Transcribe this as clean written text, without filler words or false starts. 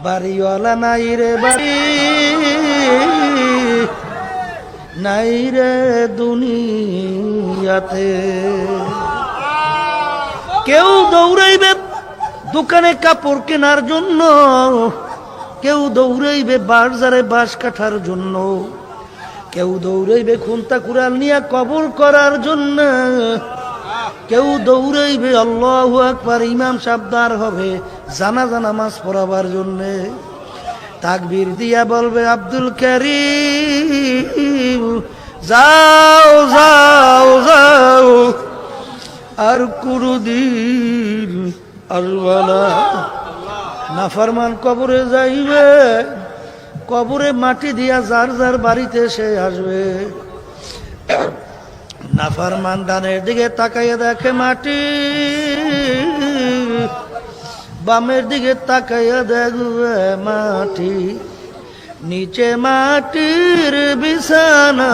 বাড়িওয়ালা নাই রে বাড়ি, নাই রে দুনিয়াতে। কেউ দৌড়াইবে দোকানে কাপড় কেনার জন্য, কেউ দৌড়াইবে বাজারে বাঁশ কাটার জন্য, কেউ দৌড়াইবে খুন্তা কুড়াল নিয়ে কবর করার জন্য, কেউ দৌড়াইবে আল্লাহু আকবার ইমাম সাবদার হবে জানাজা নামাজ পড়াবার জন্যে। তাকবীর দিয়া বলবে আব্দুল কারীম যাও যাও যাও, আর কোনদিন আসবে না। নাফরমান কবরে যাইবে, কবরে মাটি দিয়া যার যার বাড়িতে সে আসবে। নাফরমান ডানের দিকে তাকাইয়া দেখে মাটি, বামের দিকে তাকাইয়া দেখবে মাটি, নিচে মাটির বিছানা।